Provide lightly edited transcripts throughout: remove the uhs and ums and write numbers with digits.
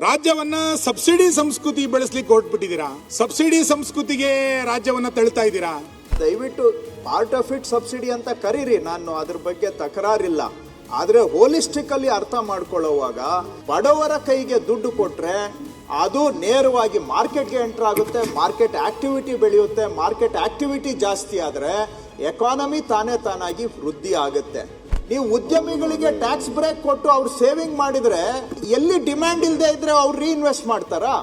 ರಾಜ್ಯವನ್ನ ಸಬ್ಸಿಡಿ ಸಂಸ್ಕೃತಿ ಬೆಳೆಸಲಿಕ್ಕೆ ಹೊರಟ್ಬಿಟ್ಟಿದ್ದೀರಾ. ಸಬ್ಸಿಡಿ ಸಂಸ್ಕೃತಿಗೆ ರಾಜ್ಯವನ್ನ ತಳ್ತಾ ಇದ್ದೀರಾ. ದಯವಿಟ್ಟು ಪಾರ್ಟ್ ಆಫ್ ಇಟ್ ಸಬ್ಸಿಡಿ ಅಂತ ಕರೀರಿ, ನಾನು ಅದ್ರ ಬಗ್ಗೆ ತಕರಾರಿಲ್ಲ. ಆದರೆ ಹೋಲಿಸ್ಟಿಕಲಿ ಅರ್ಥ ಮಾಡ್ಕೊಳ್ಳುವಾಗ ಬಡವರ ಕೈಗೆ ದುಡ್ಡು ಕೊಟ್ರೆ ಅದು ನೇರವಾಗಿ ಮಾರ್ಕೆಟ್ಗೆ ಎಂಟರ್ ಆಗುತ್ತೆ, ಮಾರ್ಕೆಟ್ ಆಕ್ಟಿವಿಟಿ ಬೆಳೆಯುತ್ತೆ. ಮಾರ್ಕೆಟ್ ಆಕ್ಟಿವಿಟಿ ಜಾಸ್ತಿ ಆದರೆ ಎಕಾನಮಿ ತಾನಾಗಿ ವೃದ್ಧಿ ಆಗುತ್ತೆ. ನೀವು ಉದ್ಯಮಿಗಳಿಗೆ ಟ್ಯಾಕ್ಸ್ ಬ್ರೇಕ್ ಕೊಟ್ಟು ಅವ್ರು ಸೇವಿಂಗ್ ಮಾಡಿದ್ರೆ ಎಲ್ಲಿ ಡಿಮ್ಯಾಂಡ್ ಇಲ್ಲದೆ ಇದ್ರೆ ಅವ್ರು ರೀಇನ್ವೆಸ್ಟ್ ಮಾಡ್ತಾರಾ?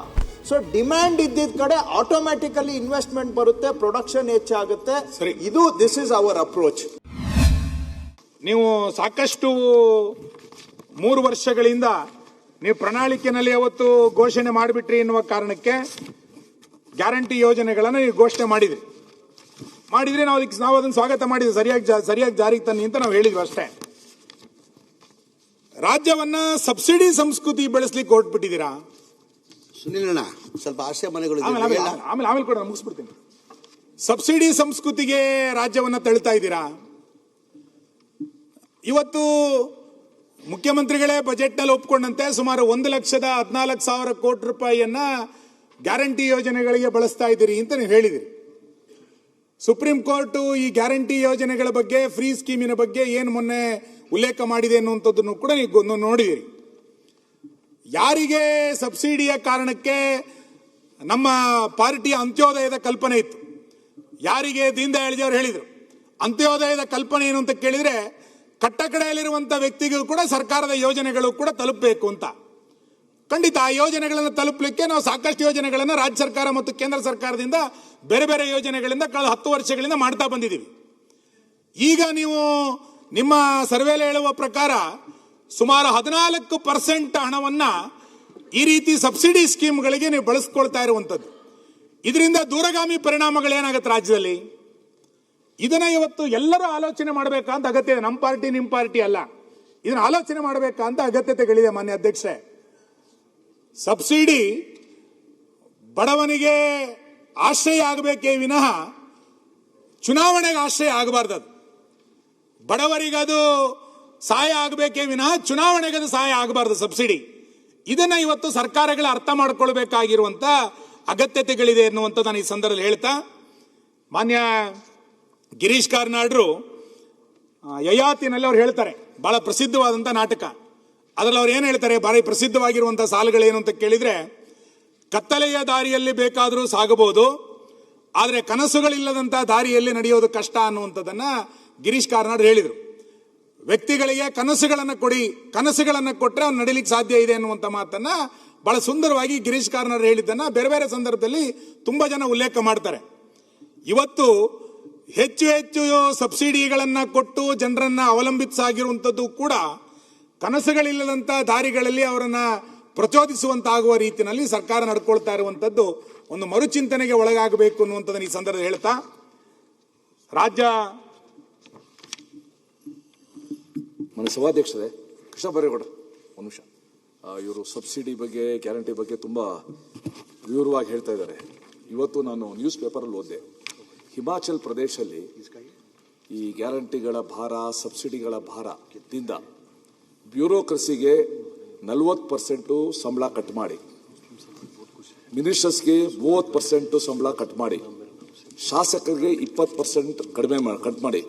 ಸೊ ಡಿಮ್ಯಾಂಡ್ ಇದ್ದಿದ್ದ ಕಡೆ ಆಟೋಮ್ಯಾಟಿಕಲಿ ಇನ್ವೆಸ್ಟ್ಮೆಂಟ್ ಬರುತ್ತೆ, ಪ್ರೊಡಕ್ಷನ್ ಹೆಚ್ಚಾಗುತ್ತೆ. This is our approach. ನೀವು ಸಾಕಷ್ಟು 3 ವರ್ಷಗಳಿಂದ ನೀವು ಪ್ರಣಾಳಿಕೆಯಲ್ಲಿ ಅವತ್ತು ಘೋಷಣೆ ಮಾಡಿಬಿಟ್ರಿ ಎನ್ನುವ ಕಾರಣಕ್ಕೆ ಗ್ಯಾರಂಟಿ ಯೋಜನೆಗಳನ್ನು ನೀವು ಘೋಷಣೆ ಮಾಡಿದ್ರಿ. ನಾವು ಅದನ್ನು ಸ್ವಾಗತ ಮಾಡಿದ್ವಿ. ಸರಿಯಾಗಿ ಜಾರಿಗೆ ತನ್ನಿ ಅಂತ ನಾವು ಹೇಳಿದ್ವಿ ಅಷ್ಟೇ. ರಾಜ್ಯವನ್ನ ಸಬ್ಸಿಡಿ ಸಂಸ್ಕೃತಿ ಬೆಳೆಸಲಿಕ್ಕೆ ಹೊರಟ್ಬಿಟ್ಟಿದ್ದೀರಾ. ಸುನಿಲಣ್ಣ ಸ್ವಲ್ಪ ಆಶಯ ಮನೆಗಳು ಆಮೇಲೆ ಕೂಡ ಮುಗಿಸ್ಬಿಡ್ತೀನಿ. ಸಬ್ಸಿಡಿ ಸಂಸ್ಕೃತಿಗೆ ರಾಜ್ಯವನ್ನ ತಳ್ತಾ ಇದ್ದೀರಾ. ಇವತ್ತು ಮುಖ್ಯಮಂತ್ರಿಗಳೇ ಬಜೆಟ್ನಲ್ಲಿ ಒಪ್ಪಿಕೊಂಡಂತೆ ಸುಮಾರು 1,14,000 ಕೋಟಿ ರೂಪಾಯಿಯನ್ನ ಗ್ಯಾರಂಟಿ ಯೋಜನೆಗಳಿಗೆ ಬಳಸ್ತಾ ಇದ್ದೀರಿ ಅಂತ ನೀವು ಹೇಳಿದಿರಿ. ಸುಪ್ರೀಂ ಕೋರ್ಟ್ ಈ ಗ್ಯಾರಂಟಿ ಯೋಜನೆಗಳ ಬಗ್ಗೆ, ಫ್ರೀ ಸ್ಕೀಮಿನ ಬಗ್ಗೆ ಏನು ಮೊನ್ನೆ ಉಲ್ಲೇಖ ಮಾಡಿದೆ ಅನ್ನುವಂಥದ್ದನ್ನು ಕೂಡ ನೀವು ನೋಡಿದಿರಿ. ಯಾರಿಗೆ ಸಬ್ಸಿಡಿಯ ಕಾರಣಕ್ಕೆ ನಮ್ಮ ಪಾರ್ಟಿಯ ಅಂತ್ಯೋದಯದ ಕಲ್ಪನೆ ಇತ್ತು, ಯಾರಿಗೆ ದೀನ್ ದಯಾಳ್ ಅವರು ಹೇಳಿದರು ಅಂತ್ಯೋದಯದ ಕಲ್ಪನೆ ಏನು ಅಂತ ಕೇಳಿದ್ರೆ ಕಟ್ಟಕಡೆಯಲ್ಲಿರುವಂಥ ವ್ಯಕ್ತಿಗಳು ಕೂಡ ಸರ್ಕಾರದ ಯೋಜನೆಗಳು ಕೂಡ ತಲುಪಬೇಕು ಅಂತ. ಖಂಡಿತ ಆ ಯೋಜನೆಗಳನ್ನು ತಲುಪಲಿಕ್ಕೆ ನಾವು ಸಾಕಷ್ಟು ಯೋಜನೆಗಳನ್ನು ರಾಜ್ಯ ಸರ್ಕಾರ ಮತ್ತು ಕೇಂದ್ರ ಸರ್ಕಾರದಿಂದ ಬೇರೆ ಬೇರೆ ಯೋಜನೆಗಳಿಂದ ಕಳೆದ 10 ವರ್ಷಗಳಿಂದ ಮಾಡ್ತಾ ಬಂದಿದ್ದೀವಿ. ಈಗ ನೀವು ನಿಮ್ಮ ಸರ್ವೆಯಲ್ಲಿ ಹೇಳುವ ಪ್ರಕಾರ ಸುಮಾರು 14% ಹಣವನ್ನ ಈ ರೀತಿ ಸಬ್ಸಿಡಿ ಸ್ಕೀಮ್ಗಳಿಗೆ ನೀವು ಬಳಸ್ಕೊಳ್ತಾ ಇರುವಂಥದ್ದು. ಇದರಿಂದ ದೂರಗಾಮಿ ಪರಿಣಾಮಗಳೇನಾಗುತ್ತೆ ರಾಜ್ಯದಲ್ಲಿ? ಇದನ್ನ ಇವತ್ತು ಎಲ್ಲರೂ ಆಲೋಚನೆ ಮಾಡಬೇಕಂತ ಅಗತ್ಯ ಇದೆ. ನಮ್ಮ ಪಾರ್ಟಿ ನಿಮ್ಮ ಪಾರ್ಟಿ ಅಲ್ಲ, ಇದನ್ನ ಆಲೋಚನೆ ಮಾಡಬೇಕಂತ ಅಗತ್ಯತೆಗಳಿದೆ. ಮಾನ್ಯ ಅಧ್ಯಕ್ಷರೇ, ಸಬ್ಸಿಡಿ ಬಡವನಿಗೆ ಆಶ್ರಯ ಆಗಬೇಕೇ ವಿನಃ ಚುನಾವಣೆಗೆ ಆಶ್ರಯ ಆಗಬಾರ್ದು. ಬಡವರಿಗದು ಸಹಾಯ ಆಗಬೇಕೇ ವಿನಃ ಚುನಾವಣೆಗದು ಸಹಾಯ ಆಗಬಾರ್ದು ಸಬ್ಸಿಡಿ. ಇದನ್ನ ಇವತ್ತು ಸರ್ಕಾರಗಳು ಅರ್ಥ ಮಾಡಿಕೊಳ್ಬೇಕಾಗಿರುವಂತ ಅಗತ್ಯತೆಗಳಿದೆ ಎನ್ನುವಂತ ನಾನು ಈ ಸಂದರ್ಭದಲ್ಲಿ ಹೇಳ್ತಾ, ಮಾನ್ಯ ಗಿರೀಶ್ ಕಾರ್ನಾಡ್ರು ಯಯಾತಿನಲ್ಲಿ ಅವ್ರು ಹೇಳ್ತಾರೆ, ಬಹಳ ಪ್ರಸಿದ್ಧವಾದಂಥ ನಾಟಕ. ಅದರಲ್ಲಿ ಅವ್ರು ಏನು ಹೇಳ್ತಾರೆ, ಭಾರಿ ಪ್ರಸಿದ್ಧವಾಗಿರುವಂಥ ಸಾಲುಗಳೇನು ಅಂತ ಕೇಳಿದ್ರೆ, ಕತ್ತಲೆಯ ದಾರಿಯಲ್ಲಿ ಬೇಕಾದರೂ ಸಾಗಬಹುದು, ಆದರೆ ಕನಸುಗಳಿಲ್ಲದಂಥ ದಾರಿಯಲ್ಲಿ ನಡೆಯೋದು ಕಷ್ಟ ಅನ್ನುವಂಥದ್ದನ್ನ ಗಿರೀಶ್ ಕಾರ್ನಾಡ್ ಹೇಳಿದರು. ವ್ಯಕ್ತಿಗಳಿಗೆ ಕನಸುಗಳನ್ನು ಕೊಡಿ, ಕನಸುಗಳನ್ನು ಕೊಟ್ಟರೆ ಅವ್ನು ನಡಿಲಿಕ್ಕೆ ಸಾಧ್ಯ ಇದೆ ಅನ್ನುವಂಥ ಮಾತನ್ನ ಬಹಳ ಸುಂದರವಾಗಿ ಗಿರೀಶ್ ಕಾರ್ನಾಡ್ ಹೇಳಿದ್ದನ್ನ ಬೇರೆ ಬೇರೆ ಸಂದರ್ಭದಲ್ಲಿ ತುಂಬಾ ಜನ ಉಲ್ಲೇಖ ಮಾಡ್ತಾರೆ. ಇವತ್ತು ಹೆಚ್ಚು ಹೆಚ್ಚು ಸಬ್ಸಿಡಿಗಳನ್ನ ಕೊಟ್ಟು ಜನರನ್ನ ಅವಲಂಬಿಸಾಗಿರುವಂಥದ್ದು ಕೂಡ ಕನಸುಗಳಿಲ್ಲದಂಥ ದಾರಿಗಳಲ್ಲಿ ಅವರನ್ನ ಪ್ರಚೋದಿಸುವಂತಾಗುವ ರೀತಿಯಲ್ಲಿ ಸರ್ಕಾರ ನಡ್ಕೊಳ್ತಾ ಇರುವಂಥದ್ದು ಒಂದು ಮರುಚಿಂತನೆಗೆ ಒಳಗಾಗಬೇಕು ಅನ್ನುವಂಥದ್ದನ್ನು ಈ ಸಂದರ್ಭದಲ್ಲಿ ಹೇಳ್ತಾ, ರಾಜ್ಯ ಮನೆ ಸಭಾಧ್ಯಕ್ಷರೇ ಕೃಷ್ಣ ಬೈರೇಗೌಡ ಒಂದು ನಿಮಿಷ. ಇವರು ಸಬ್ಸಿಡಿ ಬಗ್ಗೆ, ಗ್ಯಾರಂಟಿ ಬಗ್ಗೆ ತುಂಬಾ ವಿವರವಾಗಿ ಹೇಳ್ತಾ ಇದ್ದಾರೆ. ಇವತ್ತು ನಾನು ನ್ಯೂಸ್ ಪೇಪರಲ್ಲಿ ಓದಿದೆ, ಹಿಮಾಚಲ್ ಪ್ರದೇಶದಲ್ಲಿ ಈ ಗ್ಯಾರಂಟಿಗಳ ಭಾರ, ಸಬ್ಸಿಡಿಗಳ ಭಾರದಿಂದ ಬ್ಯೂರೋಕ್ರಸಿಗೆ 40% ಸಂಬಳ ಕಟ್ ಮಾಡಿ, ಮಿನಿಸ್ಟರ್ಸ್ಗೆ 30% ಸಂಬಳ ಕಟ್ ಮಾಡಿ, ಶಾಸಕರಿಗೆ 20% ಕಟ್ ಮಾಡಿ,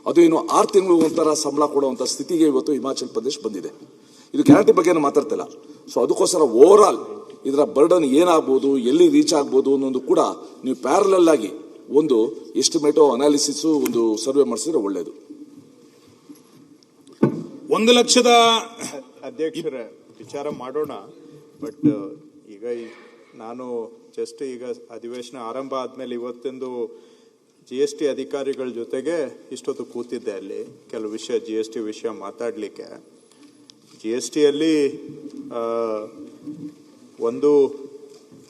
ಅದು ಇನ್ನು 6 ತಿಂಗಳು ಒಂಥರ ಸಂಬಳ ಕೊಡುವಂಥ ಸ್ಥಿತಿಗೆ ಇವತ್ತು ಹಿಮಾಚಲ್ ಪ್ರದೇಶ ಬಂದಿದೆ. ಇದು ಗ್ಯಾರಂಟಿ ಬಗ್ಗೆ ಮಾತಾಡ್ತಿಲ್ಲ. ಸೊ ಅದಕ್ಕೋಸ್ಕರ ಓವರ್ ಆಲ್ ಇದರ ಬರ್ಡನ್ ಏನಾಗ್ಬೋದು, ಎಲ್ಲಿ ರೀಚ್ ಆಗ್ಬೋದು ಅನ್ನೋದು ಕೂಡ ನೀವು ಪ್ಯಾರಲಲ್ ಆಗಿ ಒಂದು ಎಸ್ಟಿಮೇಟೋ ಅನಾಲಿಸಿಸ್ ಒಂದು ಸರ್ವೆ ಮಾಡಿಸಿದ್ರೆ ಒಳ್ಳೆಯದು. 1 ಲಕ್ಷದ ಅಧ್ಯಕ್ಷರ ವಿಚಾರ ಮಾಡೋಣ. ಬಟ್ ಈಗ ನಾನು ಜಸ್ಟ್ ಈಗ ಅಧಿವೇಶನ ಆರಂಭ ಆದ್ಮೇಲೆ ಇವತ್ತೊಂದು GST ಅಧಿಕಾರಿಗಳ ಜೊತೆಗೆ ಇಷ್ಟೊತ್ತು ಕೂತಿದ್ದೆ. ಅಲ್ಲಿ ಕೆಲವು ವಿಷಯ GST ವಿಷಯ ಮಾತಾಡಲಿಕ್ಕೆ. GSTಯಲ್ಲಿ ಒಂದು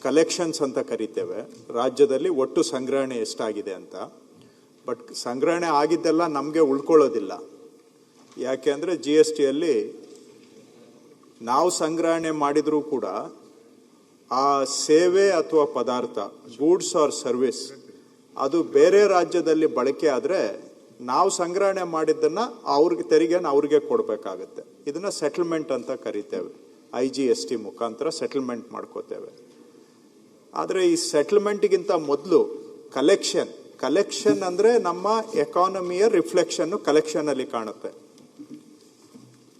ಕಲೆಕ್ಷನ್ಸ್ ಅಂತ ಕರಿತೇವೆ, ರಾಜ್ಯದಲ್ಲಿ ಒಟ್ಟು ಸಂಗ್ರಹಣೆ ಎಷ್ಟಾಗಿದೆ ಅಂತ. ಬಟ್ ಸಂಗ್ರಹಣೆ ಆಗಿದ್ದೆಲ್ಲ ನಮಗೆ ಉಳ್ಕೊಳ್ಳೋದಿಲ್ಲ. ಯಾಕೆ ಅಂದರೆ GSTಯಲ್ಲಿ ನಾವು ಸಂಗ್ರಹಣೆ ಮಾಡಿದರೂ ಕೂಡ ಆ ಸೇವೆ ಅಥವಾ ಪದಾರ್ಥ, ಗೂಡ್ಸ್ ಆರ್ ಸರ್ವಿಸ್, ಅದು ಬೇರೆ ರಾಜ್ಯದಲ್ಲಿ ಬಳಕೆ ಆದರೆ ನಾವು ಸಂಗ್ರಹಣೆ ಮಾಡಿದ್ದನ್ನ ಅವ್ರಿಗೆ ತೆರಿಗೆನ ಅವ್ರಿಗೆ ಕೊಡಬೇಕಾಗತ್ತೆ. ಇದನ್ನ ಸೆಟಲ್ಮೆಂಟ್ ಅಂತ ಕರಿತೇವೆ. IGST ಮುಖಾಂತರ ಸೆಟಲ್ಮೆಂಟ್ ಮಾಡ್ಕೋತೇವೆ. ಆದರೆ ಈ ಸೆಟಲ್ಮೆಂಟ್ಗಿಂತ ಮೊದಲು ಕಲೆಕ್ಷನ್ ಅಂದರೆ ನಮ್ಮ ಎಕಾನಮಿಯ ರಿಫ್ಲೆಕ್ಷನ್ ಕಲೆಕ್ಷನ್ ಅಲ್ಲಿ ಕಾಣುತ್ತೆ.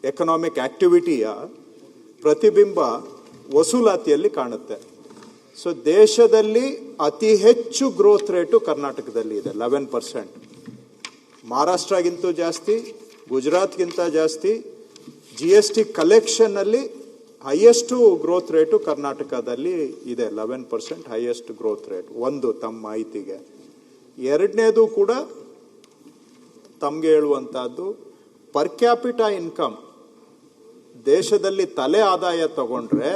ಎಕನಾಮಿಕ್ ಆಕ್ಟಿವಿಟಿಯ ಪ್ರತಿಬಿಂಬ ವಸೂಲಾತಿಯಲ್ಲಿ ಕಾಣುತ್ತೆ. ಸೊ ದೇಶದಲ್ಲಿ ಅತಿ ಹೆಚ್ಚು ಗ್ರೋತ್ ರೇಟು ಕರ್ನಾಟಕದಲ್ಲಿ ಇದೆ, 11%. ಮಹಾರಾಷ್ಟ್ರಗಿಂತೂ ಜಾಸ್ತಿ, ಗುಜರಾತ್ಗಿಂತ ಜಾಸ್ತಿ. GST ಕಲೆಕ್ಷನ್ ಅಲ್ಲಿ ಹೈಯೆಸ್ಟ್ ಗ್ರೋತ್ ರೇಟು ಕರ್ನಾಟಕದಲ್ಲಿ ಇದೆ, 11% ಹೈಯೆಸ್ಟ್ ಗ್ರೋತ್ ರೇಟ್. ಒಂದು ತಮ್ಮ ಮಾಹಿತಿಗೆ. ಎರಡನೇದು ಕೂಡ ತಮಗೆ ಹೇಳುವಂತಹದ್ದು, ಪರ್ ಕ್ಯಾಪಿಟಾ ಇನ್ಕಮ್ ದೇಶದಲ್ಲಿ ತಲೆ ಆದಾಯ ತಗೊಂಡ್ರೆ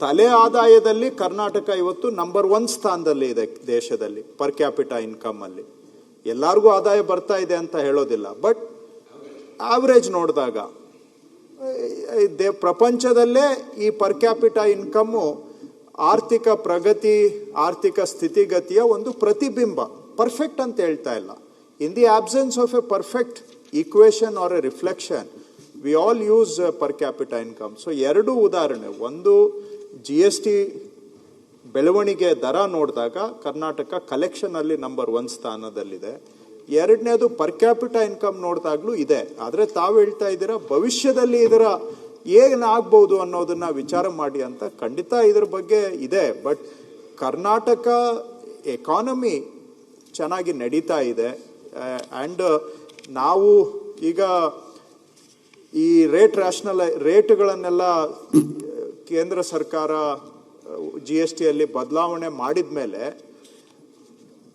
ತಲೆ ಆದಾಯದಲ್ಲಿ ಕರ್ನಾಟಕ ಇವತ್ತು ನಂಬರ್ 1 ಸ್ಥಾನದಲ್ಲಿ ಇದೆ ದೇಶದಲ್ಲಿ ಪರ್ ಕ್ಯಾಪಿಟಾ ಇನ್ಕಮ್ ಅಲ್ಲಿ. ಎಲ್ಲರಿಗೂ ಆದಾಯ ಬರ್ತಾ ಇದೆ ಅಂತ ಹೇಳೋದಿಲ್ಲ, ಬಟ್ ಆವರೇಜ್ ನೋಡಿದಾಗ ಪ್ರಪಂಚದಲ್ಲೇ ಈ ಪರ್ ಕ್ಯಾಪಿಟಾ ಇನ್ಕಮ್ಮು ಆರ್ಥಿಕ ಪ್ರಗತಿ, ಆರ್ಥಿಕ ಸ್ಥಿತಿಗತಿಯ ಒಂದು ಪ್ರತಿಬಿಂಬ. ಪರ್ಫೆಕ್ಟ್ ಅಂತ ಹೇಳ್ತಾ ಇಲ್ಲ. In the absence of a perfect equation or a reflection, we all use per capita income. So ಎರಡು ಉದಾಹರಣೆ. ಒಂದು, GST ಬೆಳವಣಿಗೆ ದರ ನೋಡಿದಾಗ ಕರ್ನಾಟಕ ಕಲೆಕ್ಷನ್ ಅಲ್ಲಿ ನಂಬರ್ 1 ಸ್ಥಾನದಲ್ಲಿದೆ. ಎರಡನೇದು ಪರ್ ಕ್ಯಾಪಿಟಾ ಇನ್ಕಮ್ ನೋಡಿದಾಗ್ಲೂ ಇದೆ. ಆದರೆ ತಾವು ಹೇಳ್ತಾ ಇದ್ದೀರಾ ಭವಿಷ್ಯದಲ್ಲಿ ಇದರ ಏನಾಗ್ಬೋದು ಅನ್ನೋದನ್ನ ವಿಚಾರ ಮಾಡಿ ಅಂತ. ಖಂಡಿತ ಇದ್ರ ಬಗ್ಗೆ ಇದೆ, ಬಟ್ ಕರ್ನಾಟಕ ಎಕಾನಮಿ ಚೆನ್ನಾಗಿ ನಡೀತಾ ಇದೆ. ಆ್ಯಂಡ್ ನಾವು ಈಗ ಈ ರೇಟ್ಗಳನ್ನೆಲ್ಲ ಕೇಂದ್ರ ಸರ್ಕಾರ GST ಅಲ್ಲಿ ಬದಲಾವಣೆ ಮಾಡಿದ ಮೇಲೆ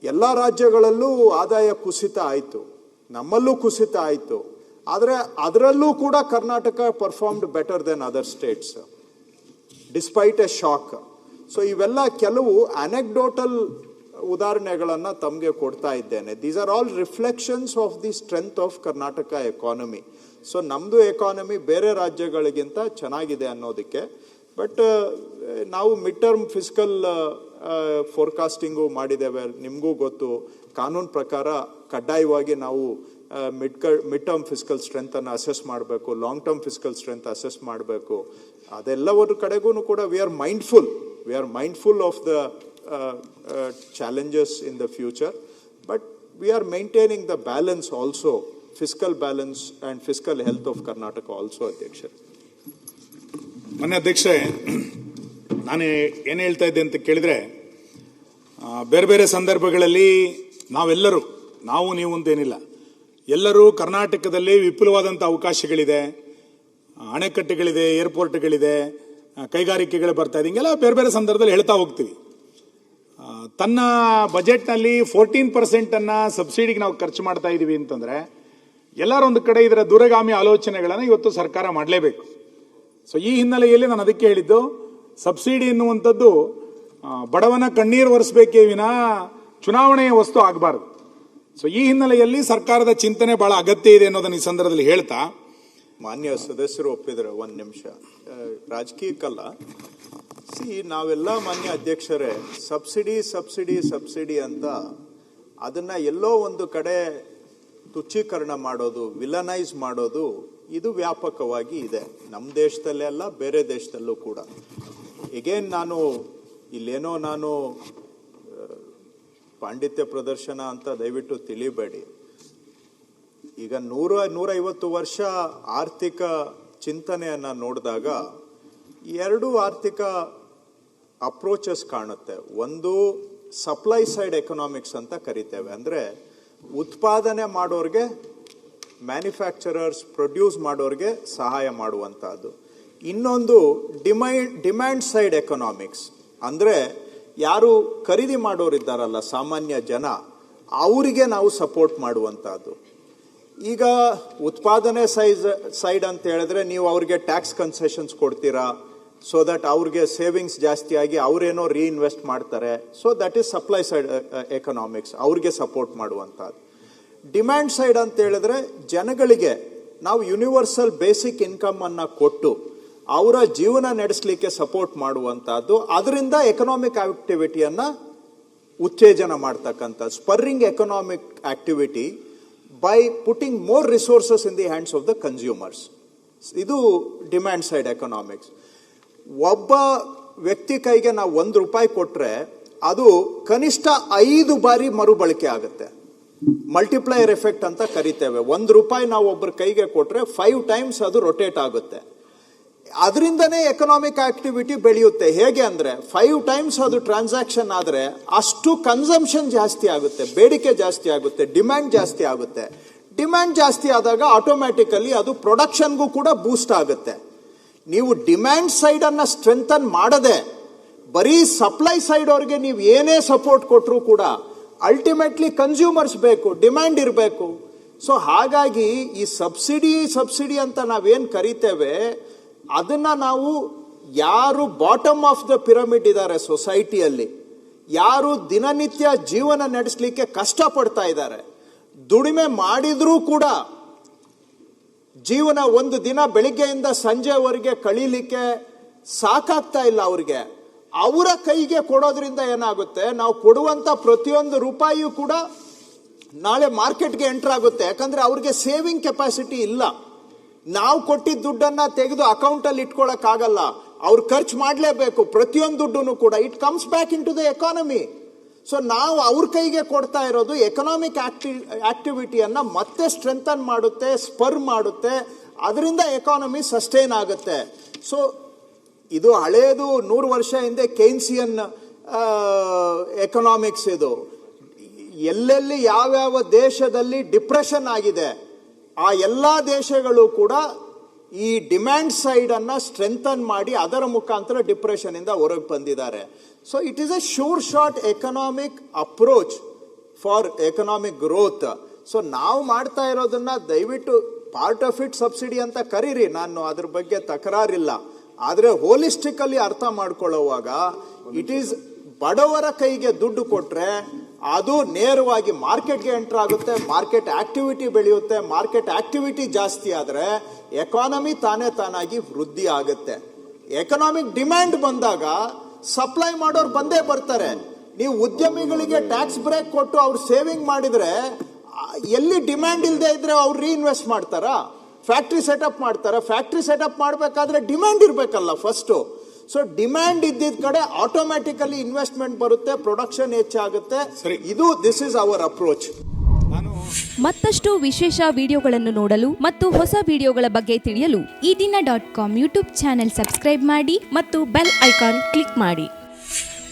ಎಲ್ಲ ರಾಜ್ಯಗಳಲ್ಲೂ ಆದಾಯ ಕುಸಿತ ಆಯಿತು, ನಮ್ಮಲ್ಲೂ ಕುಸಿತ ಆಯಿತು. ಆದರೆ ಅದರಲ್ಲೂ ಕೂಡ Karnataka performed better than other states despite a shock. So ಇವೆಲ್ಲ ಕೆಲವು ಅನೆಕ್ಡೋಟಲ್ ಉದಾಹರಣೆಗಳನ್ನು ತಮಗೆ ಕೊಡ್ತಾ ಇದ್ದೇನೆ. These are all reflections of the strength of Karnataka economy. So ನಮ್ಮದು ಎಕಾನಮಿ ಬೇರೆ ರಾಜ್ಯಗಳಿಗಿಂತ ಚೆನ್ನಾಗಿದೆ ಅನ್ನೋದಕ್ಕೆ. ಬಟ್ ನಾವು ಮಿಡ್ ಟರ್ಮ್ ಫಿಸ್ಕಲ್ ಫೋರ್ಕಾಸ್ಟಿಂಗು ಮಾಡಿದ್ದೇವೆ. ನಿಮಗೂ ಗೊತ್ತು, ಕಾನೂನು ಪ್ರಕಾರ ಕಡ್ಡಾಯವಾಗಿ ನಾವು ಮಿಡ್ ಟರ್ಮ್ ಫಿಸ್ಕಲ್ ಸ್ಟ್ರೆಂತನ್ನು ಅಸೆಸ್ ಮಾಡಬೇಕು, long term fiscal strength assess ಮಾಡಬೇಕು. ಅದೆಲ್ಲವರ ಕಡೆಗೂ ಕೂಡ we are mindful of the challenges in the future, but we are maintaining the balance also, fiscal balance and fiscal health of Karnataka also. Adhyaksha, ಮಾನ್ಯ ಅಧ್ಯಕ್ಷರೇ, ನಾನು ಏನು ಹೇಳ್ತಾ ಇದ್ದೆ ಅಂತ ಕೇಳಿದ್ರೆ, ಬೇರೆ ಬೇರೆ ಸಂದರ್ಭಗಳಲ್ಲಿ ನಾವೆಲ್ಲರೂ, ನಾವು ನೀವು ಅಂತೇನಿಲ್ಲ, ಎಲ್ಲರೂ ಕರ್ನಾಟಕದಲ್ಲಿ ವಿಪುಲವಾದಂಥ ಅವಕಾಶಗಳಿದೆ, ಅಣೆಕಟ್ಟೆಗಳಿದೆ, ಏರ್ಪೋರ್ಟ್ಗಳಿದೆ, ಕೈಗಾರಿಕೆಗಳು ಬರ್ತಾ ಇದೆ, ಹಿಂಗೆಲ್ಲ ಬೇರೆ ಬೇರೆ ಸಂದರ್ಭದಲ್ಲಿ ಹೇಳ್ತಾ ಹೋಗ್ತೀವಿ. ತನ್ನ ಬಜೆಟ್ನಲ್ಲಿ 14% ಸಬ್ಸಿಡಿಗೆ ನಾವು ಖರ್ಚು ಮಾಡ್ತಾ ಇದ್ದೀವಿ ಅಂತಂದ್ರೆ ಎಲ್ಲರೊಂದು ಕಡೆ ಇದರ ದೂರಗಾಮಿ ಆಲೋಚನೆಗಳನ್ನು ಇವತ್ತು ಸರ್ಕಾರ ಮಾಡಲೇಬೇಕು. ಸೊ ಈ ಹಿನ್ನೆಲೆಯಲ್ಲಿ ನಾನು ಅದಕ್ಕೆ ಹೇಳಿದ್ದು, ಸಬ್ಸಿಡಿ ಎನ್ನುವಂಥದ್ದು ಬಡವನ ಕಣ್ಣೀರು ಒರೆಸಬೇಕೇ ವಿನಾ ಚುನಾವಣೆಯ ವಸ್ತು ಆಗಬಾರ್ದು. ಸೊ ಈ ಹಿನ್ನೆಲೆಯಲ್ಲಿ ಸರ್ಕಾರದ ಚಿಂತನೆ ಬಹಳ ಅಗತ್ಯ ಇದೆ ಅನ್ನೋದನ್ನ ಈ ಸಂದರ್ಭದಲ್ಲಿ ಹೇಳ್ತಾ, ಮಾನ್ಯ ಸದಸ್ಯರು ಒಪ್ಪಿದ್ರೆ ಒಂದು ನಿಮಿಷ, ರಾಜಕೀಯಕ್ಕಲ್ಲ. ನಾವೆಲ್ಲ ಮಾನ್ಯ ಅಧ್ಯಕ್ಷರೇ ಸಬ್ಸಿಡಿ ಅಂತ ಅದನ್ನ ಎಲ್ಲೋ ಒಂದು ಕಡೆ ತುಚ್ಛೀಕರಣ ಮಾಡೋದು, ವಿಲನೈಸ್ ಮಾಡೋದು, ಇದು ವ್ಯಾಪಕವಾಗಿ ಇದೆ ನಮ್ಮ ದೇಶದಲ್ಲೇ ಅಲ್ಲ, ಬೇರೆ ದೇಶದಲ್ಲೂ ಕೂಡ. ಎಗೇನ್ ನಾನು ಪಾಂಡಿತ್ಯ ಪ್ರದರ್ಶನ ಅಂತ ದಯವಿಟ್ಟು ತಿಳಿಬೇಡಿ. ಈಗ 150 ವರ್ಷ ಆರ್ಥಿಕ ಚಿಂತನೆಯನ್ನ ನೋಡಿದಾಗ ಎರಡು ಆರ್ಥಿಕ ಅಪ್ರೋಚಸ್ ಕಾಣುತ್ತೆ. ಒಂದು ಸಪ್ಲೈ ಸೈಡ್ ಎಕನಾಮಿಕ್ಸ್ ಅಂತ ಕರಿತೇವೆ, ಅಂದ್ರೆ ಉತ್ಪಾದನೆ ಮಾಡೋರ್ಗೆ, ಮ್ಯಾನುಫ್ಯಾಕ್ಚರರ್ಸ್ ಪ್ರೊಡ್ಯೂಸ್ ಮಾಡೋರ್ಗೆ ಸಹಾಯ ಮಾಡುವಂತಹದ್ದು. ಇನ್ನೊಂದು ಡಿಮ್ಯಾಂಡ್ ಸೈಡ್ ಎಕನಾಮಿಕ್ಸ್, ಅಂದ್ರೆ ಯಾರು ಖರೀದಿ ಮಾಡೋರಿದ್ದಾರಲ್ಲ ಸಾಮಾನ್ಯ ಜನ, ಅವರಿಗೆ ನಾವು ಸಪೋರ್ಟ್ ಮಾಡುವಂತಹದ್ದು. ಈಗ ಉತ್ಪಾದನೆ ಸೈಡ್ ಅಂತ ಹೇಳಿದ್ರೆ ನೀವು ಅವ್ರಿಗೆ ಟ್ಯಾಕ್ಸ್ ಕನ್ಸೆಷನ್ಸ್ ಕೊಡ್ತೀರಾ, ಸೊ ದಟ್ ಅವ್ರಿಗೆ ಸೇವಿಂಗ್ಸ್ ಜಾಸ್ತಿ ಆಗಿ ಅವರೇನೋ ರೀಇನ್ವೆಸ್ಟ್ ಮಾಡ್ತಾರೆ. So that is supply side economics, ಅವ್ರಿಗೆ ಸಪೋರ್ಟ್ ಮಾಡುವಂಥದ್ದು. ಡಿಮ್ಯಾಂಡ್ ಸೈಡ್ ಅಂತ ಹೇಳಿದ್ರೆ ಜನಗಳಿಗೆ ನಾವು ಯೂನಿವರ್ಸಲ್ ಬೇಸಿಕ್ ಇನ್ಕಮ್ ಅನ್ನ ಕೊಟ್ಟು ಅವರ ಜೀವನ ನಡೆಸಲಿಕ್ಕೆ ಸಪೋರ್ಟ್ ಮಾಡುವಂತಹದ್ದು. ಅದರಿಂದ ಎಕನಾಮಿಕ್ ಆಕ್ಟಿವಿಟಿಯನ್ನ ಉತ್ತೇಜನ ಮಾಡ್ತಕ್ಕಂಥ spurring economic activity by putting more resources in the hands of the consumers. ಇದು ಡಿಮ್ಯಾಂಡ್ ಸೈಡ್ ಎಕನಾಮಿಕ್ಸ್. ಒಬ್ಬ ವ್ಯಕ್ತಿ ಕೈಗೆ ನಾವು ₹1 ಕೊಟ್ರೆ ಅದು ಕನಿಷ್ಠ 5 ಬಾರಿ ಮರುಬಳಕೆ ಆಗುತ್ತೆ. ಮಲ್ಟಿಪ್ಲೈಯರ್ ಎಫೆಕ್ಟ್ ಅಂತ ಕರಿತೇವೆ. ₹1 ನಾವು ಒಬ್ಬರ ಕೈಗೆ ಕೊಟ್ರೆ 5 ಟೈಮ್ಸ್ ಅದು ರೊಟೇಟ್ ಆಗುತ್ತೆ. ಅದರಿಂದನೇ ಎಕನಾಮಿಕ್ ಆಕ್ಟಿವಿಟಿ ಬೆಳೆಯುತ್ತೆ. ಹೇಗೆ ಅಂದ್ರೆ 5 ಟೈಮ್ಸ್ ಅದು ಟ್ರಾನ್ಸಾಕ್ಷನ್ ಆದ್ರೆ ಅಷ್ಟು ಕನ್ಸಂಪ್ಷನ್ ಜಾಸ್ತಿ ಆಗುತ್ತೆ, ಬೇಡಿಕೆ ಜಾಸ್ತಿ ಆಗುತ್ತೆ, ಡಿಮ್ಯಾಂಡ್ ಜಾಸ್ತಿ ಆಗುತ್ತೆ. ಡಿಮ್ಯಾಂಡ್ ಜಾಸ್ತಿ ಆದಾಗ ಆಟೋಮ್ಯಾಟಿಕಲಿ ಅದು ಪ್ರೊಡಕ್ಷನ್ಗೂ ಕೂಡ ಬೂಸ್ಟ್ ಆಗುತ್ತೆ. ನೀವು ಡಿಮ್ಯಾಂಡ್ ಸೈಡ್ ಅನ್ನ ಸ್ಟ್ರೆಂಥನ್ ಮಾಡದೆ ಬರೀ ಸಪ್ಲೈ ಸೈಡ್ ಅವ್ರಿಗೆ ನೀವು ಏನೇ ಸಪೋರ್ಟ್ ಕೊಟ್ಟರು ಕೂಡ ಅಲ್ಟಿಮೇಟ್ಲಿ ಕನ್ಸ್ಯೂಮರ್ಸ್ ಬೇಕು, ಡಿಮ್ಯಾಂಡ್ ಇರಬೇಕು. ಸೊ ಹಾಗಾಗಿ ಈ ಸಬ್ಸಿಡಿ ಅಂತ ನಾವೇನು ಕರಿತೇವೆ ಅದನ್ನ ನಾವು ಯಾರು ಬಾಟಮ್ ಆಫ್ ದ ಪಿರಮಿಡ್ ಇದ್ದಾರೆ ಸೊಸೈಟಿಯಲ್ಲಿ, ಯಾರು ದಿನನಿತ್ಯ ಜೀವನ ನಡೆಸಲಿಕ್ಕೆ ಕಷ್ಟಪಡ್ತಾ ಇದ್ದಾರೆ, ದುಡಿಮೆ ಮಾಡಿದ್ರೂ ಕೂಡ ಜೀವನ ಒಂದು ದಿನ ಬೆಳಿಗ್ಗೆಯಿಂದ ಸಂಜೆವರೆಗೆ ಕಳೀಲಿಕ್ಕೆ ಸಾಕಾಗ್ತಾ ಇಲ್ಲ ಅವ್ರಿಗೆ, ಅವರ ಕೈಗೆ ಕೊಡೋದ್ರಿಂದ ಏನಾಗುತ್ತೆ, ನಾವು ಕೊಡುವಂತ ಪ್ರತಿಯೊಂದು ರೂಪಾಯಿಯೂ ಕೂಡ ನಾಳೆ ಮಾರ್ಕೆಟ್ಗೆ ಎಂಟರ್ ಆಗುತ್ತೆ. ಯಾಕಂದ್ರೆ ಅವ್ರಿಗೆ ಸೇವಿಂಗ್ ಕೆಪಾಸಿಟಿ ಇಲ್ಲ. ನಾವು ಕೊಟ್ಟಿದ್ದ ದುಡ್ಡನ್ನ ತೆಗೆದು ಅಕೌಂಟಲ್ಲಿ ಇಟ್ಕೊಳ್ಳೋಕ್ಕಾಗಲ್ಲ, ಅವ್ರು ಖರ್ಚು ಮಾಡಲೇಬೇಕು. ಪ್ರತಿಯೊಂದು ದುಡ್ಡು ಕೂಡ it comes back into the economy. So ನಾವು ಅವ್ರ ಕೈಗೆ ಕೊಡ್ತಾ ಇರೋದು ಎಕನಾಮಿಕ್ ಆಕ್ಟಿವಿಟಿಯನ್ನ ಮತ್ತೆ ಸ್ಟ್ರೆಂಥನ್ ಮಾಡುತ್ತೆ, ಸ್ಪರ್ ಮಾಡುತ್ತೆ, ಅದರಿಂದ ಎಕಾನಮಿ ಸಸ್ಟೈನ್ ಆಗುತ್ತೆ. ಸೊ ಇದು ಹಳೇದು 100 ವರ್ಷ ಹಿಂದೆ ಕೇನ್ಸಿಯನ್ ಎಕನಾಮಿಕ್ಸ್. ಇದು ಎಲ್ಲೆಲ್ಲಿ ಯಾವ್ಯಾವ ದೇಶದಲ್ಲಿ ಡಿಪ್ರೆಷನ್ ಆಗಿದೆ ಆ ಎಲ್ಲ ದೇಶಗಳು ಕೂಡ ಈ ಡಿಮ್ಯಾಂಡ್ ಸೈಡ್ ಅನ್ನ ಸ್ಟ್ರೆಂಥನ್ ಮಾಡಿ ಅದರ ಮುಖಾಂತರ ಡಿಪ್ರೆಷನ್ ಇಂದ ಹೊರಗೆ ಬಂದಿದ್ದಾರೆ. So it is A sure short economic approach for economic growth. So ನಾವು ಮಾಡ್ತಾ ಇರೋದನ್ನ ದಯವಿಟ್ಟು ಪಾರ್ಟ್ ಆಫ್ ಇಟ್ ಸಬ್ಸಿಡಿ ಅಂತ ಕರೀರಿ, ನಾನು ಅದ್ರ ಬಗ್ಗೆ ತಕರಾರಿಲ್ಲ. ಆದರೆ ಹೋಲಿಸ್ಟಿಕಲಿ ಅರ್ಥ ಮಾಡ್ಕೊಳ್ಳುವಾಗ ಇಟ್ ಈಸ್ ಬಡವರ ಕೈಗೆ ದುಡ್ಡು ಕೊಟ್ರೆ ಅದು ನೇರವಾಗಿ ಮಾರ್ಕೆಟ್ಗೆ ಎಂಟರ್ ಆಗುತ್ತೆ, ಮಾರ್ಕೆಟ್ ಆಕ್ಟಿವಿಟಿ ಬೆಳೆಯುತ್ತೆ. ಮಾರ್ಕೆಟ್ ಆಕ್ಟಿವಿಟಿ ಜಾಸ್ತಿ ಆದರೆ ಎಕಾನಮಿ ತಾನಾಗಿ ವೃದ್ಧಿ ಆಗುತ್ತೆ. ಎಕನಾಮಿಕ್ ಡಿಮ್ಯಾಂಡ್ ಬಂದಾಗ ಸಪ್ಲೈ ಮಾಡೋರು ಬಂದೇ ಬರ್ತಾರೆ. ನೀವು ಉದ್ಯಮಿಗಳಿಗೆ ಟ್ಯಾಕ್ಸ್ ಬ್ರೇಕ್ ಕೊಟ್ಟು ಅವ್ರು ಸೇವಿಂಗ್ ಮಾಡಿದ್ರೆ ಎಲ್ಲಿ ಡಿಮ್ಯಾಂಡ್ ಇಲ್ಲದೆ ಇದ್ರೆ ಅವ್ರು ರೀಇನ್ವೆಸ್ಟ್ ಮಾಡ್ತಾರಾ, ಫ್ಯಾಕ್ಟ್ರಿ ಸೆಟಪ್ ಮಾಡ್ತಾರೆ. ಫ್ಯಾಕ್ಟ್ರಿ ಸೆಟಪ್ ಮಾಡಬೇಕಾದ್ರೆ ಡಿಮ್ಯಾಂಡ್ ಇರಬೇಕಲ್ಲ ಫಸ್ಟು. ಸೊ ಡಿಮ್ಯಾಂಡ್ ಇದ್ದಿದ್ದ ಕಡೆ ಆಟೋಮ್ಯಾಟಿಕಲಿ ಇನ್ವೆಸ್ಟ್ಮೆಂಟ್ ಬರುತ್ತೆ, ಪ್ರೊಡಕ್ಷನ್ ಹೆಚ್ಚಾಗುತ್ತೆ. This is our approach. ಮತ್ತಷ್ಟು ವಿಶೇಷ ವಿಡಿಯೋಗಳನ್ನು ನೋಡಲು ಮತ್ತು ಹೊಸ ವಿಡಿಯೋಗಳ ಬಗ್ಗೆ ತಿಳಿಯಲು EDina.com ಯೂಟ್ಯೂಬ್ ಚಾನೆಲ್ ಸಬ್ಸ್ಕ್ರೈಬ್ ಮಾಡಿ ಮತ್ತು ಬೆಲ್ ಐಕಾನ್ ಕ್ಲಿಕ್ ಮಾಡಿ.